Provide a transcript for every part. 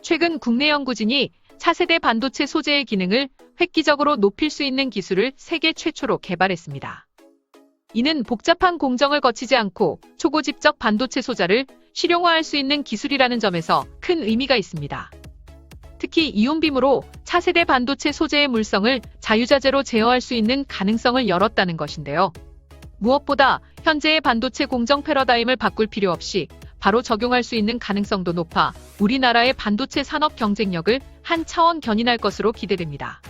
최근 국내 연구진이 차세대 반도체 소재의 기능을 획기적으로 높일 수 있는 기술을 세계 최초로 개발했습니다. 이는 복잡한 공정을 거치지 않고 초고집적 반도체 소자를 실용화할 수 있는 기술이라는 점에서 큰 의미가 있습니다. 특히 이온빔으로 차세대 반도체 소재의 물성을 자유자재로 제어할 수 있는 가능성을 열었다는 것인데요. 무엇보다 현재의 반도체 공정 패러다임을 바꿀 필요 없이 바로 적용할 수 있는 가능성도 높아 우리나라의 반도체 산업 경쟁력을 한 차원 견인할 것으로 기대됩니다.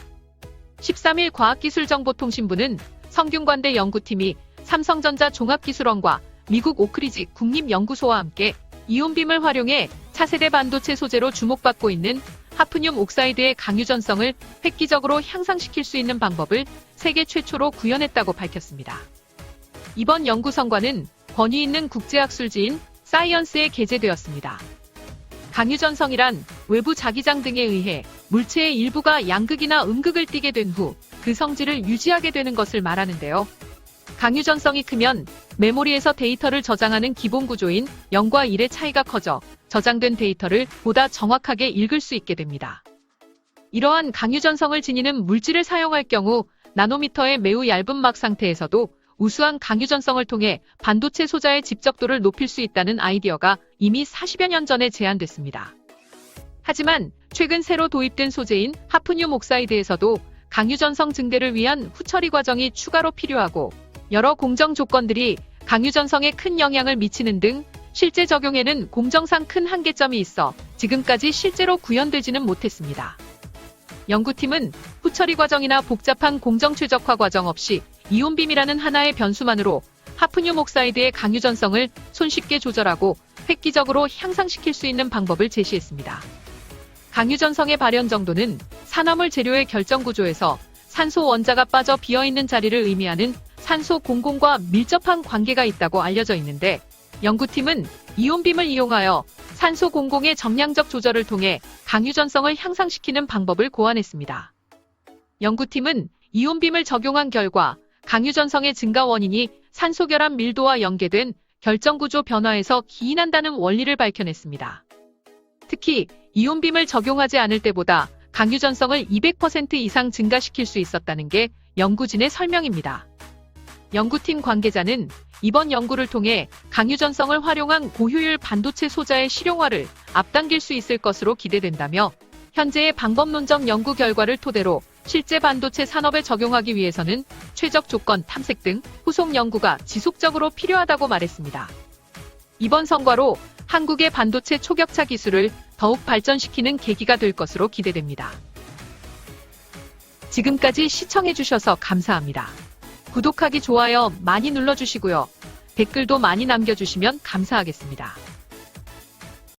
13일 과학기술정보통신부는 성균관대 연구팀이 삼성전자 종합기술원과 미국 오크리지 국립연구소와 함께 이온빔을 활용해 차세대 반도체 소재로 주목받고 있는 하프늄 옥사이드의 강유전성을 획기적으로 향상시킬 수 있는 방법을 세계 최초로 구현했다고 밝혔습니다. 이번 연구 성과는 권위 있는 국제학술지인 사이언스에 게재되었습니다. 강유전성이란 외부 자기장 등에 의해 물체의 일부가 양극이나 음극을 띠게 된 후 그 성질을 유지하게 되는 것을 말하는데요. 강유전성이 크면 메모리에서 데이터를 저장하는 기본 구조인 0과 1의 차이가 커져 저장된 데이터를 보다 정확하게 읽을 수 있게 됩니다. 이러한 강유전성을 지니는 물질을 사용할 경우 나노미터의 매우 얇은 막 상태에서도 우수한 강유전성을 통해 반도체 소자의 집적도를 높일 수 있다는 아이디어가 이미 40여 년 전에 제안됐습니다. 하지만 최근 새로 도입된 소재인 하프늄 옥사이드에서도 강유전성 증대를 위한 후처리 과정이 추가로 필요하고 여러 공정 조건들이 강유전성에 큰 영향을 미치는 등 실제 적용에는 공정상 큰 한계점이 있어 지금까지 실제로 구현되지는 못했습니다. 연구팀은 후처리 과정이나 복잡한 공정 최적화 과정 없이 이온빔이라는 하나의 변수만으로 하프늄 옥사이드의 강유전성을 손쉽게 조절하고 획기적으로 향상시킬 수 있는 방법을 제시했습니다. 강유전성의 발현 정도는 산화물 재료의 결정 구조에서 산소 원자가 빠져 비어있는 자리를 의미하는 산소 공공과 밀접한 관계가 있다고 알려져 있는데 연구팀은 이온빔을 이용하여 산소 공공의 정량적 조절을 통해 강유전성을 향상시키는 방법을 고안했습니다. 연구팀은 이온빔을 적용한 결과 강유전성의 증가 원인이 산소 결합 밀도와 연계된 결정구조 변화에서 기인한다는 원리를 밝혀냈습니다. 특히 이온빔을 적용하지 않을 때보다 강유전성을 200% 이상 증가시킬 수 있었다는 게 연구진의 설명입니다. 연구팀 관계자는 이번 연구를 통해 강유전성을 활용한 고효율 반도체 소자의 실용화를 앞당길 수 있을 것으로 기대된다며 현재의 방법론적 연구 결과를 토대로 실제 반도체 산업에 적용하기 위해서는 최적 조건 탐색 등 후속 연구가 지속적으로 필요하다고 말했습니다. 이번 성과로 한국의 반도체 초격차 기술을 더욱 발전시키는 계기가 될 것으로 기대됩니다. 지금까지 시청해주셔서 감사합니다. 구독하기, 좋아요 많이 눌러주시고요. 댓글도 많이 남겨주시면 감사하겠습니다.